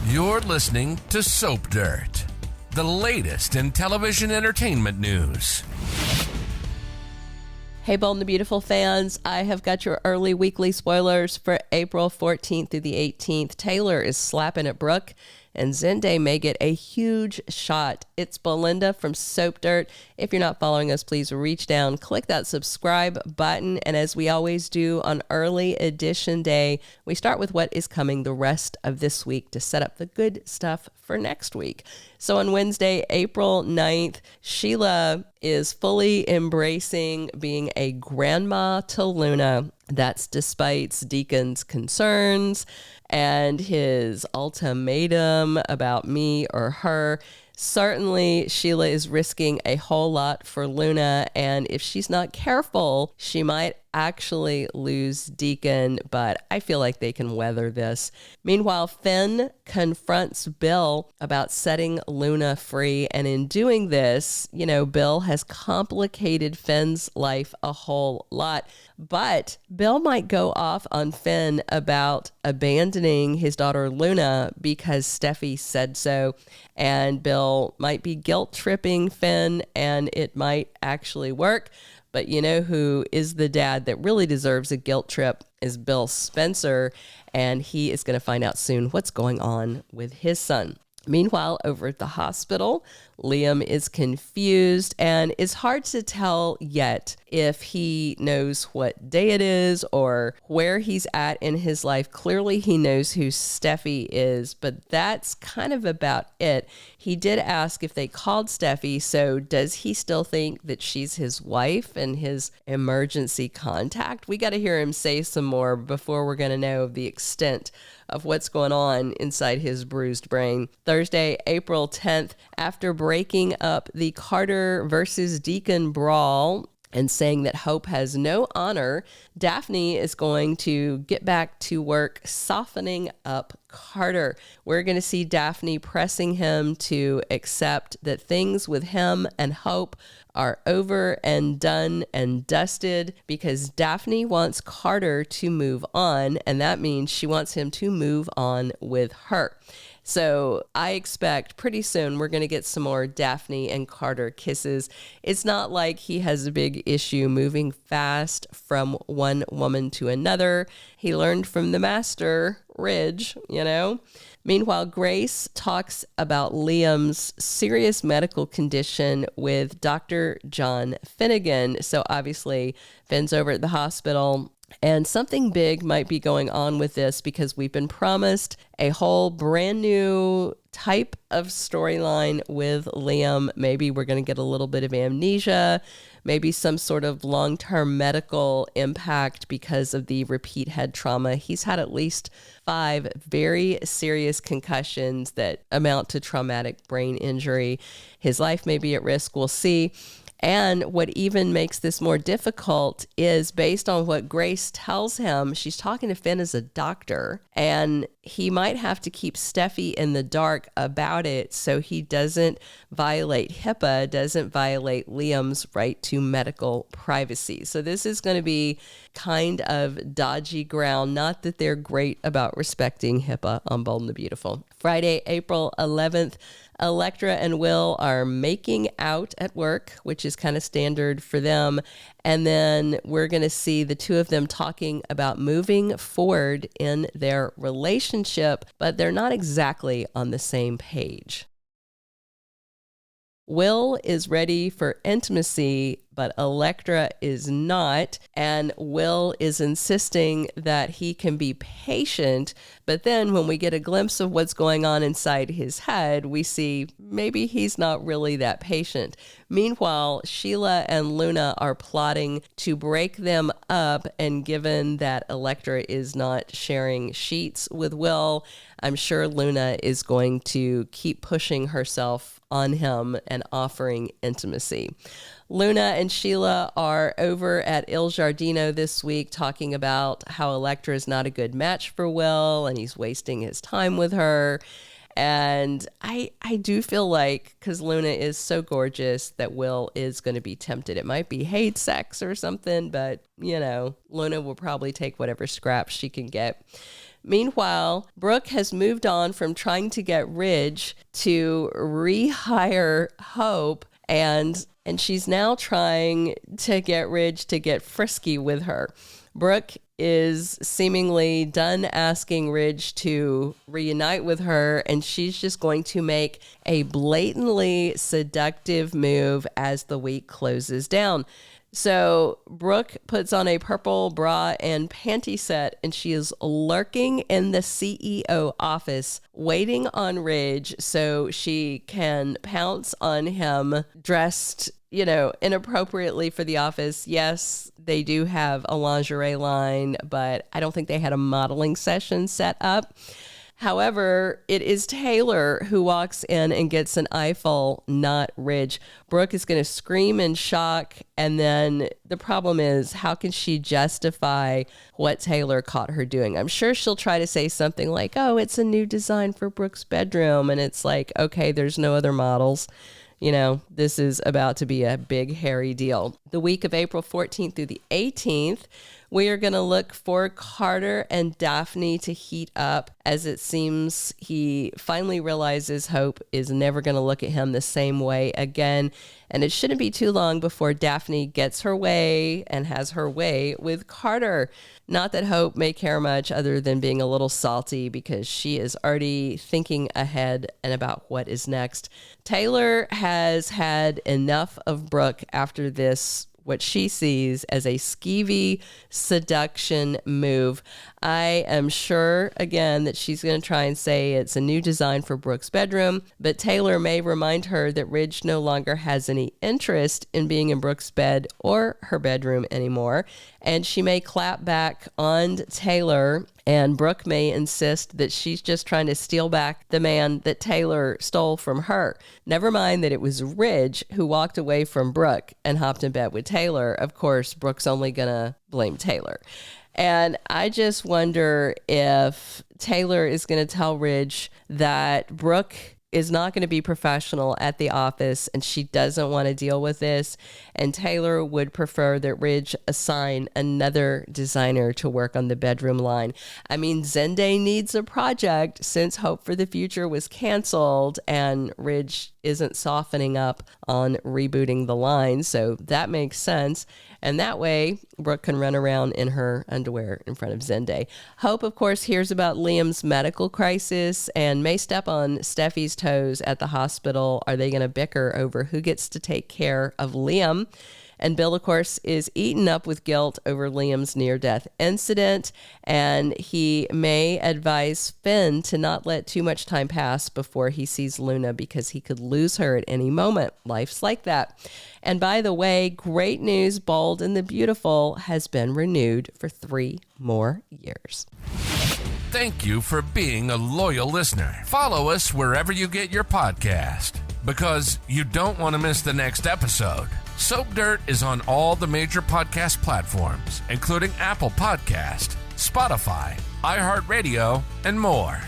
You're listening to Soap Dirt, the latest in television entertainment news. Hey, Bold and the Beautiful fans, I have got your early weekly spoilers for April 14th through the 18th. Taylor is slapping at Brooke, and Zende may get a huge shot. It's Belinda from Soap Dirt. If you're not following us, please reach down, click that subscribe button, and as we always do on early edition day, we start with what is coming the rest of this week to set up the good stuff for next week. So on Wednesday, April 9th, Sheila is fully embracing being a grandma to Luna. That's despite Deacon's concerns and his ultimatum about me or her. Certainly, Sheila is risking a whole lot for Luna, and if she's not careful, she might actually lose Deacon, but I feel like they can weather this. Meanwhile, Finn confronts Bill about setting Luna free, and in doing this, Bill has complicated Finn's life a whole lot, but Bill might go off on Finn about abandoning his daughter Luna because Steffi said so, and Bill might be guilt-tripping Finn, and it might actually work. But you know who is the dad that really deserves a guilt trip is Bill Spencer, and he is going to find out soon what's going on with his son. Meanwhile, over at the hospital, Liam is confused, and it's hard to tell yet if he knows what day it is or where he's at in his life. Clearly, he knows who Steffi is, but that's kind of about it. He did ask if they called Steffi, so does he still think that she's his wife and his emergency contact? We got to hear him say some more before we're going to know the extent of what's going on inside his bruised brain. Thursday, April 10th, after breaking up the Carter versus Deacon brawl and saying that Hope has no honor, Daphne is going to get back to work softening up Carter. We're going to see Daphne pressing him to accept that things with him and Hope are over and done and dusted because Daphne wants Carter to move on, and that means she wants him to move on with her. So I expect pretty soon we're going to get some more Daphne and Carter kisses. It's not like he has a big issue moving fast from one woman to another. He learned from the master, Ridge, Meanwhile, Grace talks about Liam's serious medical condition with Dr. John Finnegan. So obviously, Finn's over at the hospital. And something big might be going on with this because we've been promised a whole brand new type of storyline with Liam. Maybe we're going to get a little bit of amnesia, maybe some sort of long-term medical impact because of the repeat head trauma. He's had at least 5 very serious concussions that amount to traumatic brain injury. His life may be at risk. We'll see. And what even makes this more difficult is based on what Grace tells him, she's talking to Finn as a doctor, and he might have to keep Steffi in the dark about it so he doesn't violate HIPAA, doesn't violate Liam's right to medical privacy. So this is going to be kind of dodgy ground. Not that they're great about respecting HIPAA on Bold and the Beautiful. Friday, April 11th, Electra and Will are making out at work, which is kind of standard for them. And then we're going to see the two of them talking about moving forward in their relationship, but they're not exactly on the same page. Will is ready for intimacy, but Electra is not, and Will is insisting that he can be patient, but then when we get a glimpse of what's going on inside his head, we see maybe he's not really that patient. Meanwhile, Sheila and Luna are plotting to break them up, and given that Electra is not sharing sheets with Will, I'm sure Luna is going to keep pushing herself on him and offering intimacy. Luna and Sheila are over at Il Giardino this week talking about how Electra is not a good match for Will and he's wasting his time with her. And I do feel like, because Luna is so gorgeous, that Will is going to be tempted. It might be hate sex or something, but, Luna will probably take whatever scraps she can get. Meanwhile, Brooke has moved on from trying to get Ridge to rehire Hope, and she's now trying to get Ridge to get frisky with her. Brooke is seemingly done asking Ridge to reunite with her, and she's just going to make a blatantly seductive move as the week closes down. So Brooke puts on a purple bra and panty set, and she is lurking in the CEO office, waiting on Ridge so she can pounce on him dressed, inappropriately for the office. Yes, they do have a lingerie line, but I don't think they had a modeling session set up. However, it is Taylor who walks in and gets an eyeful, not Ridge. Brooke is going to scream in shock, and then the problem is, how can she justify what Taylor caught her doing? I'm sure she'll try to say something like, oh, it's a new design for Brooke's bedroom, and it's like, okay, there's no other models. This is about to be a big, hairy deal. The week of April 14th through the 18th, we are going to look for Carter and Daphne to heat up, as it seems he finally realizes Hope is never going to look at him the same way again. And it shouldn't be too long before Daphne gets her way and has her way with Carter. Not that Hope may care much, other than being a little salty because she is already thinking ahead and about what is next. Taylor has had enough of Brooke after this, what she sees as a skeevy seduction move. I am sure, again, that she's going to try and say it's a new design for Brooke's bedroom, but Taylor may remind her that Ridge no longer has any interest in being in Brooke's bed or her bedroom anymore, and she may clap back on Taylor, and Brooke may insist that she's just trying to steal back the man that Taylor stole from her. Never mind that it was Ridge who walked away from Brooke and hopped in bed with Taylor. Of course, Brooke's only going to blame Taylor. And I just wonder if Taylor is going to tell Ridge that Brooke is not going to be professional at the office and she doesn't want to deal with this. And Taylor would prefer that Ridge assign another designer to work on the bedroom line. I mean, Zende needs a project since Hope for the Future was canceled and Ridge isn't softening up on rebooting the line. So that makes sense. And that way, Brooke can run around in her underwear in front of Zende. Hope, of course, hears about Liam's medical crisis and may step on Steffi's toes at the hospital. Are they going to bicker over who gets to take care of Liam? And Bill, of course, is eaten up with guilt over Liam's near-death incident, and he may advise Finn to not let too much time pass before he sees Luna because he could lose her at any moment. Life's like that. And by the way, great news, Bold and the Beautiful has been renewed for 3 more years. Thank you for being a loyal listener. Follow us wherever you get your podcast, because you don't want to miss the next episode. Soap Dirt is on all the major podcast platforms, including Apple Podcast, Spotify, iHeartRadio, and more.